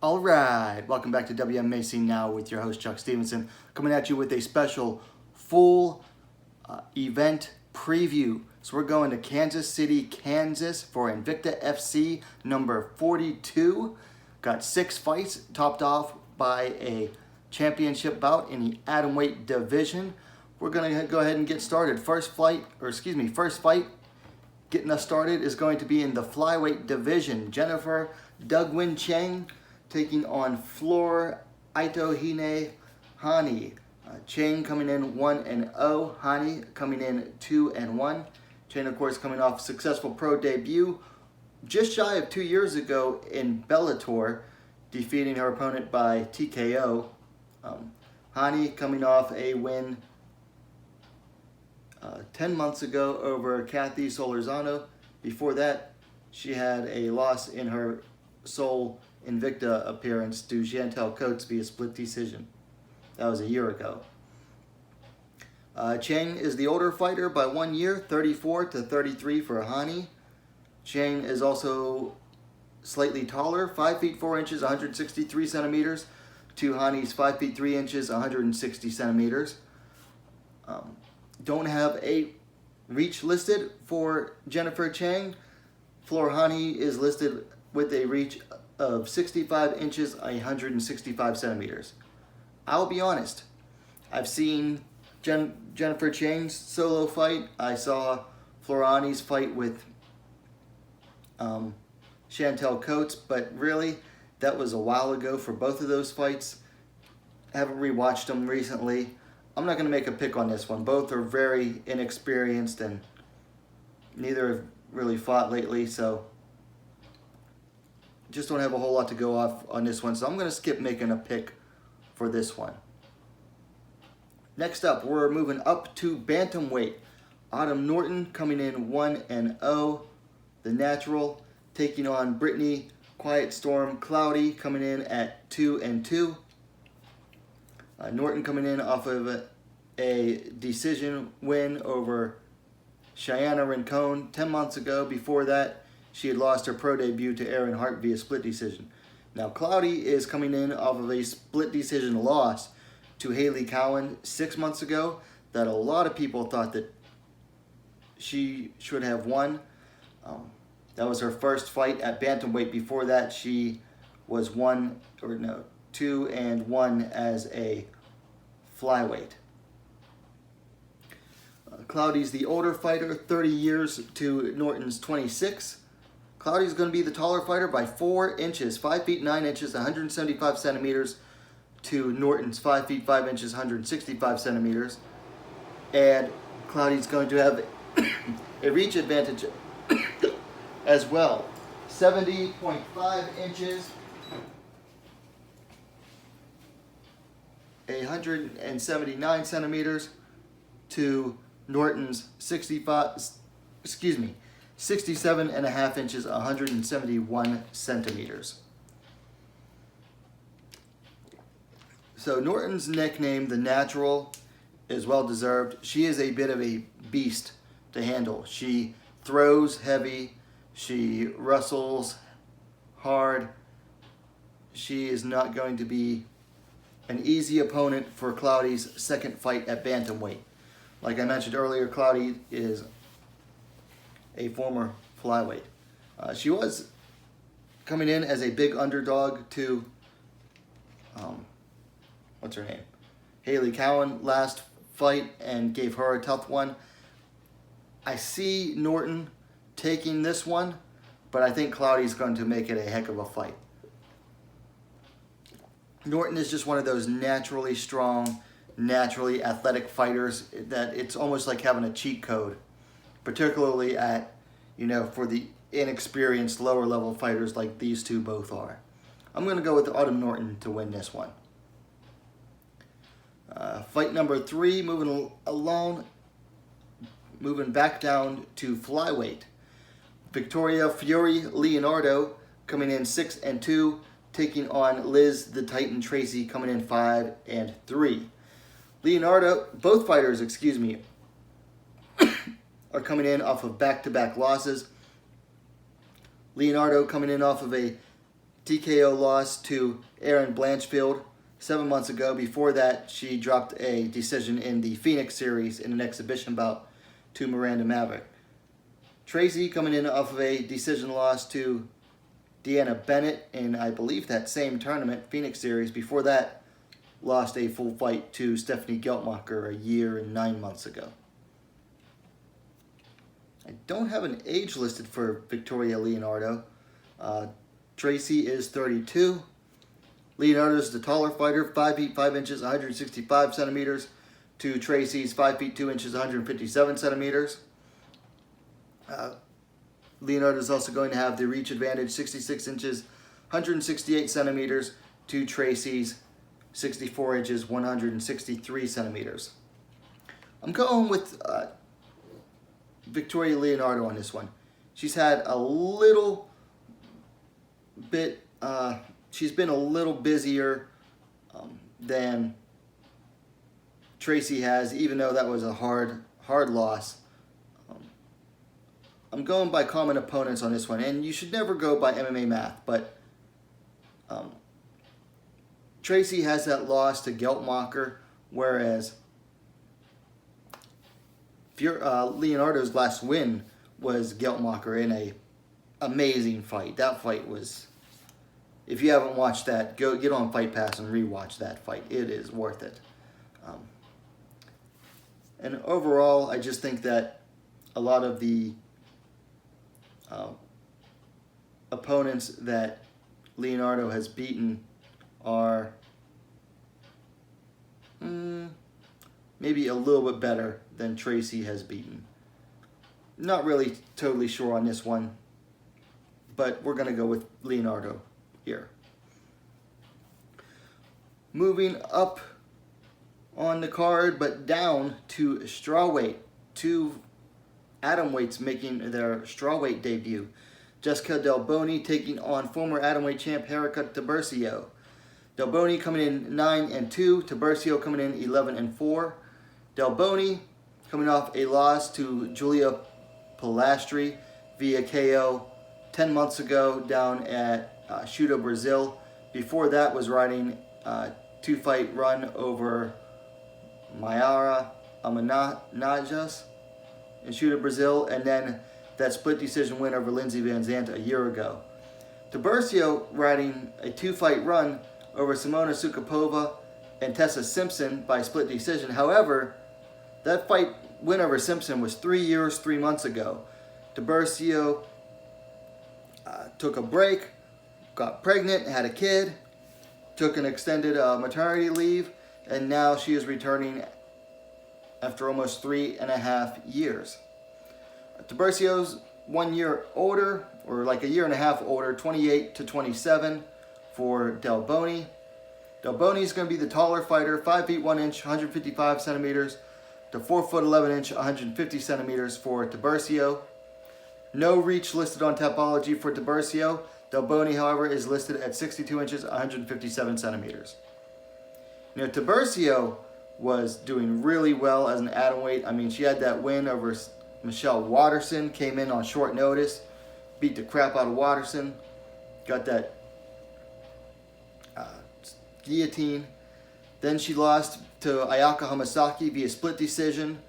All right, welcome back to Wmma Scene Now with your host Chuck Stevenson, coming at you with a special full event preview. So we're going to Kansas City, Kansas for Invicta FC number 42. Got 6 fights, topped off by a championship bout in the Atomweight division. We're gonna go ahead and get started. First fight getting us started is going to be in the flyweight division. Jennifer Chang taking on Flor Itohine Hani. Chang coming in 1-0, Hani coming in 2-1. Chang, of course, coming off a successful pro debut just shy of 2 years ago in Bellator, defeating her opponent by TKO. Hani coming off a win 10 months ago over Kathy Solorzano. Before that, she had a loss in her sole Invicta appearance to Chantel Coates via split decision. That was a year ago. Chang is the older fighter by 1 year, 34-33 for Hani. Chang is also slightly taller, 5 feet 4 inches, 163 centimeters, to Hani's 5 feet 3 inches, 160 centimeters. Don't have a reach listed for Jennifer Chang. Flor Hani is listed with a reach of 65 inches, 165 centimeters. I'll be honest, I've seen Jennifer Chang's solo fight. I saw Flor Hani's fight with Chantel Coates, but really, that was a while ago for both of those fights. I haven't rewatched them recently. I'm not going to make a pick on this one. Both are very inexperienced and neither have really fought lately, so just don't have a whole lot to go off on this one. So I'm going to skip making a pick for this one. Next up, we're moving up to bantamweight. Norton coming in 1-0, the natural, taking on Brittany Quiet Storm Cloudy coming in at 2-2. Norton coming in off of a decision win over Cheyenne Rincon 10 months ago. Before that, she had lost her pro debut to Erin Hart via split decision. Now, Cloudy is coming in off of a split decision loss to Haley Cowan 6 months ago that a lot of people thought that she should have won. That was her first fight at bantamweight. Before that, she was 2-1 as a flyweight. Cloudy's the older fighter, 30 years to Norton's 26. Cloudy's going to be the taller fighter by 4 inches, 5 feet 9 inches, 175 centimeters to Norton's 5 feet 5 inches, 165 centimeters. And Cloudy's going to have a reach advantage as well. 70.5 inches, 179 centimeters to Norton's 67.5 inches, 171 centimeters. So Norton's nickname, the Natural, is well deserved. She is a bit of a beast to handle. She throws heavy. She wrestles hard. She is not going to be an easy opponent for Cloudy's second fight at bantamweight. Like I mentioned earlier, Cloudy is a former flyweight. She was coming in as a big underdog to, what's her name? Haley Cowan last fight and gave her a tough one. I see Norton taking this one, but I think Cloudy's going to make it a heck of a fight. Norton is just one of those naturally strong, naturally athletic fighters that it's almost like having a cheat code, particularly at, for the inexperienced lower level fighters like these two both are. I'm going to go with Norton to win this one. Fight number 3, moving back down to flyweight. Victoria Fury Leonardo coming in 6-2, taking on Liz the Titan Tracy coming in 5-3. Both fighters, are coming in off of back-to-back losses. Leonardo coming in off of a TKO loss to Erin Blanchfield 7 months ago. Before that, she dropped a decision in the Phoenix series in an exhibition bout to Miranda Maverick. Tracy coming in off of a decision loss to Deanna Bennett in, I believe, that same tournament, Phoenix series. Before that, lost a full fight to Stephanie Geltmacher a year and 9 months ago. I don't have an age listed for Victoria Leonardo. Tracy is 32. Leonardo is the taller fighter, 5 feet 5 inches, 165 centimeters, to Tracy's 5 feet 2 inches, 157 centimeters. Leonardo is also going to have the reach advantage, 66 inches, 168 centimeters, to Tracy's 64 inches, 163 centimeters. I'm going with Victoria Leonardo on this one. She's had a little bit, she's been a little busier than Tracy has, even though that was a hard loss. I'm going by common opponents on this one, and you should never go by MMA math, but Tracy has that loss to Geltmacher, whereas Leonardo's last win was Geltmacher in a amazing fight. That fight was, if you haven't watched that, go get on Fight Pass and rewatch that fight. It is worth it. And overall, I just think that a lot of the opponents that Leonardo has beaten are maybe a little bit better than Tracy has beaten. Not really totally sure on this one, but we're going to go with Leonardo here. Moving up on the card, but down to strawweight. Two atomweights making their strawweight debut. Jessica Del Boni taking on former atomweight champ Raquel Tubercio. Del Boni coming in 9-2, Tubercio coming in 11-4. Del Boni coming off a loss to Julia Pilastri via KO 10 months ago down at Chute, Brazil. Before that was riding a 2-fight run over Mayara Amanajas in Chute, Brazil, and then that split decision win over Lindsay Van Zandt a year ago. Tubercio riding a 2-fight run over Simona Sukapova and Tessa Simpson by split decision. However, that fight win over Simpson was 3 years, 3 months ago. Tubercio took a break, got pregnant, had a kid, took an extended maternity leave, and now she is returning after almost 3.5 years. Tubercio's 1 year older, or like a year and a half older, 28-27 for Del Boni. Del Boni is going to be the taller fighter, 5 feet 1 inch, 155 centimeters, to 4 foot 11 inch, 150 centimeters for Tubercio. No reach listed on Tapology for Tubercio. Del Boni, however, is listed at 62 inches, 157 centimeters. You know, Tubercio was doing really well as an atomweight. I mean, she had that win over Michelle Watterson, came in on short notice, beat the crap out of Watterson, got that guillotine. Then she lost to Ayaka Hamasaki via split decision,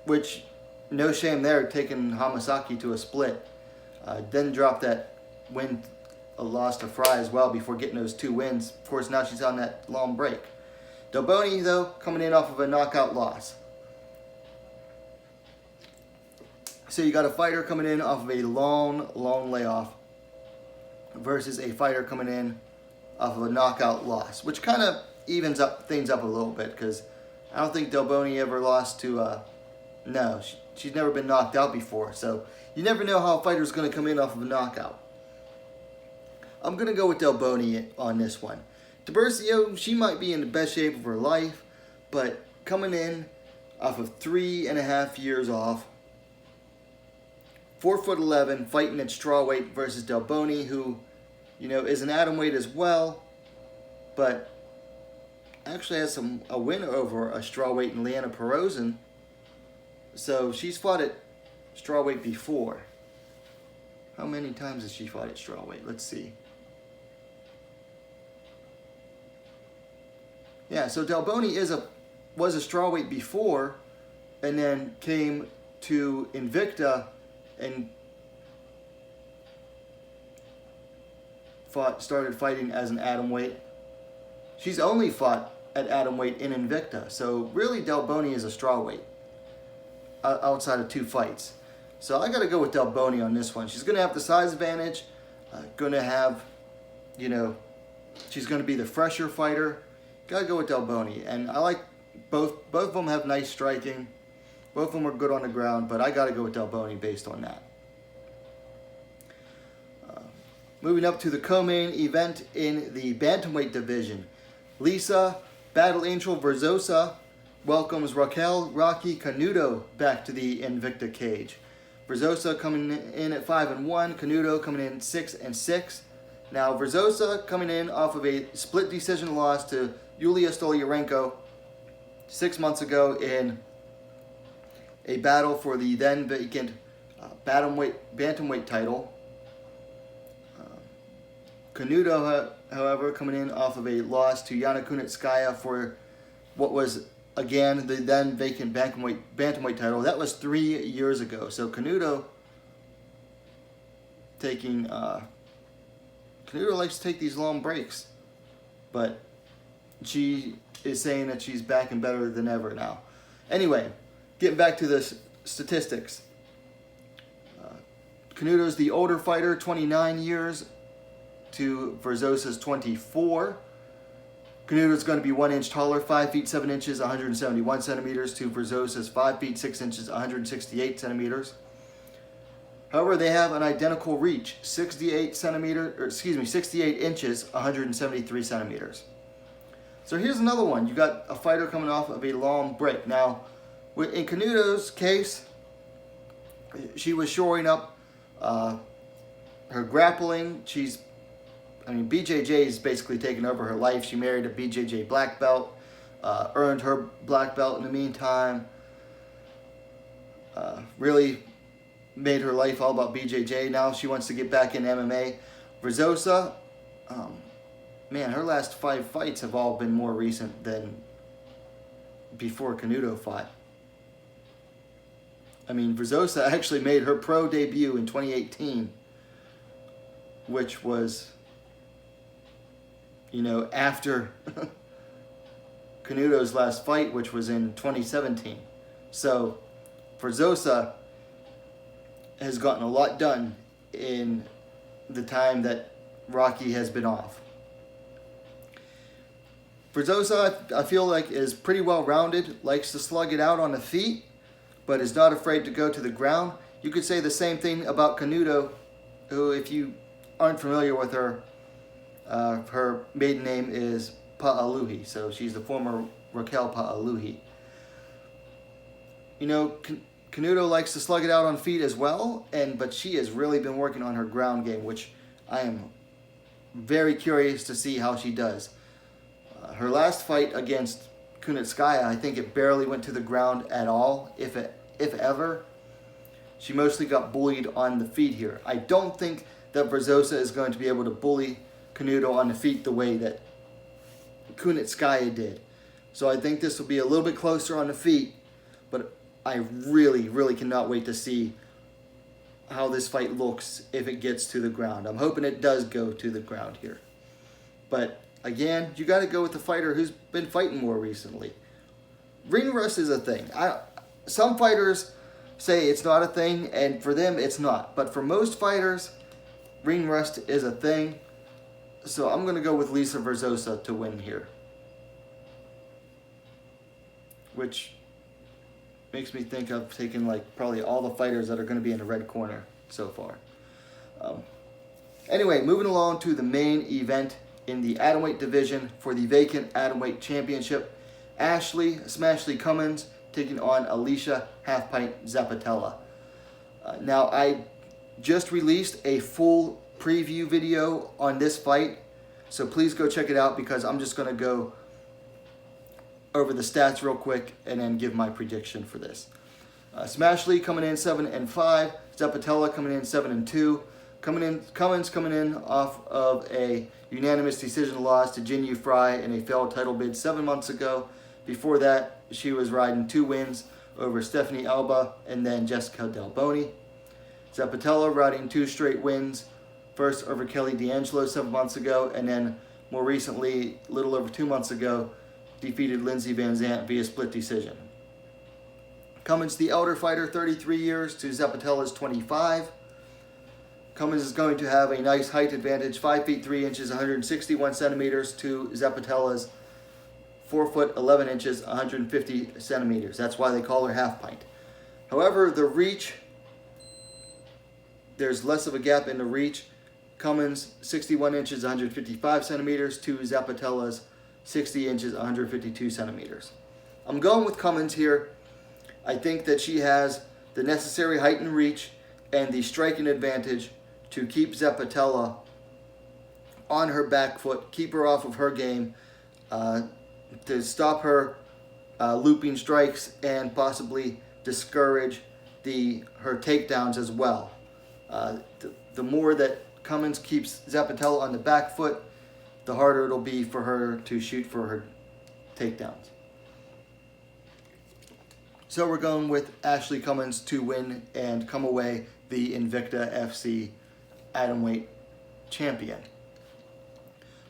which, no shame there, taking Hamasaki to a split. Then dropped that win, a loss to Fry as well before getting those 2 wins. Of course, now she's on that long break. Del Boni, though, coming in off of a knockout loss. So you got a fighter coming in off of a long layoff versus a fighter coming in off of a knockout loss, which kind of evens up things up a little bit, because I don't think Del Boni ever lost to, no, she's never been knocked out before, so you never know how a fighter's going to come in off of a knockout. I'm going to go with Del Boni on this one. Tubercio, she might be in the best shape of her life, but coming in off of 3.5 years off, 4 foot 11, fighting at strawweight versus Del Boni, who, you know, is an atomweight as well, but actually has a win over a strawweight in Liana Perozin. So she's fought at strawweight before. How many times has she fought at strawweight? Let's see. Yeah, so Boni was a strawweight before, and then came to Invicta and started fighting as an atomweight. She's only fought at atomweight in Invicta, so really Boni is a strawweight outside of 2 fights. So I got to go with Boni on this one. She's going to have the size advantage, going to have, she's going to be the fresher fighter. Got to go with Boni, and I like both of them have nice striking. Both of them are good on the ground, but I got to go with Boni based on that. Moving up to the co-main event in the bantamweight division. Lisa, Battle Angel Verzosa welcomes Raquel Rocky Canuto back to the Invicta cage. Verzosa coming in at 5-1, Canuto coming in 6-6. Now Verzosa coming in off of a split decision loss to Yulia Stolyarenko 6 months ago in a battle for the then vacant bantamweight title. Canuto, however, coming in off of a loss to Yana Kunitskaya for what was, again, the then vacant bantamweight title. That was 3 years ago. So Canuto Canuto likes to take these long breaks, but she is saying that she's back and better than ever now. Anyway, getting back to the statistics. Canuto's the older fighter, 29 years. To Verzosa's 24. Canuto's going to be 1 inch taller, 5 feet 7 inches, 171 centimeters, to Verzosa's 5 feet 6 inches, 168 centimeters. However, they have an identical reach, 68 inches, 173 centimeters. So here's another one. You got a fighter coming off of a long break. Now, in Canuto's case, she was shoring up her grappling. BJJ is basically taken over her life. She married a BJJ black belt, earned her black belt in the meantime. Really made her life all about BJJ. Now she wants to get back in MMA. Verzosa, her last 5 fights have all been more recent than before Canuto fought. Verzosa actually made her pro debut in 2018, which was, after Canuto's last fight, which was in 2017. So Verzosa has gotten a lot done in the time that Rocky has been off. Verzosa, I feel like, is pretty well rounded, likes to slug it out on the feet, but is not afraid to go to the ground. You could say the same thing about Canuto, who, if you aren't familiar with her, her maiden name is Pa'aluhi, so she's the former Raquel Pa'aluhi. Canuto likes to slug it out on feet as well, but she has really been working on her ground game, which I am very curious to see how she does. Her last fight against Kunitskaya, I think it barely went to the ground at all, if ever. She mostly got bullied on the feet here. I don't think that Verzosa is going to be able to bully Canuto on the feet the way that Kunitskaya did. So I think this will be a little bit closer on the feet, but I really, really cannot wait to see how this fight looks if it gets to the ground. I'm hoping it does go to the ground here. But again, you got to go with the fighter who's been fighting more recently. Ring rust is a thing. Some fighters say it's not a thing, and for them it's not. But for most fighters, ring rust is a thing. So I'm going to go with Lisa Verzosa to win here. Which makes me think I've taken probably all the fighters that are going to be in the red corner so far. Anyway, moving along to the main event in the atomweight division for the vacant atomweight championship. Smashly Cummins taking on Alicia Half-Pint Zapatella. Now, I just released a full preview video on this fight, so please go check it out, because I'm just going to go over the stats real quick and then give my prediction for this. Smashly coming in 7-5, Zapatella coming in 7-2. Cummins coming in off of a unanimous decision loss to Jin Yu Fry in a failed title bid 7 months ago. Before that, she was riding 2 wins over Stephanie Alba and then Jessica Del Boni. Zapatella riding 2 straight wins, first over Kelly D'Angelo 7 months ago, and then more recently, a little over 2 months ago, defeated Lindsey Van Zandt via split decision. Cummins, the elder fighter, 33 years to Zapatella's 25. Cummins is going to have a nice height advantage, 5 feet 3 inches, 161 centimeters to Zapatella's 4 foot 11 inches, 150 centimeters. That's why they call her half pint. However, the reach, there's less of a gap in the reach. Cummins, 61 inches, 155 centimeters to Zapatella's 60 inches, 152 centimeters. I'm going with Cummins here. I think that she has the necessary height and reach and the striking advantage to keep Zapatella on her back foot, keep her off of her game, to stop her looping strikes and possibly discourage her takedowns as well. The more that Cummins keeps Zapatella on the back foot, the harder it'll be for her to shoot for her takedowns. So we're going with Ashley Cummins to win and come away the Invicta FC Atomweight champion.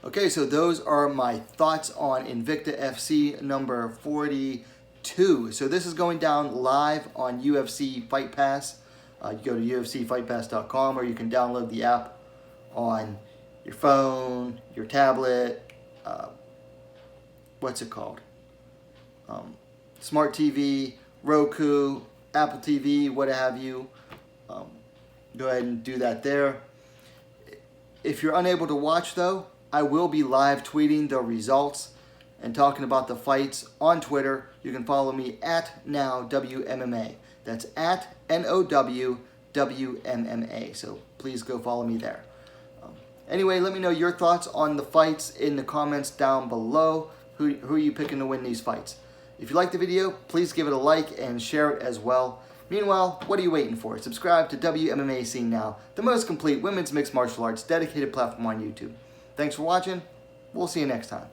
Okay, so those are my thoughts on Invicta FC number 42. So this is going down live on UFC Fight Pass. You go to UFCFightPass.com, or you can download the app on your phone, your tablet, what's it called? Smart TV, Roku, Apple TV, what have you. Go ahead and do that there. If you're unable to watch though, I will be live tweeting the results and talking about the fights on Twitter. You can follow me at NowWMMA. That's at NOWWMMA. So please go follow me there. Anyway, let me know your thoughts on the fights in the comments down below. Who are you picking to win these fights? If you liked the video, please give it a like and share it as well. Meanwhile, what are you waiting for? Subscribe to WMMA Scene Now, the most complete women's mixed martial arts dedicated platform on YouTube. Thanks for watching. We'll see you next time.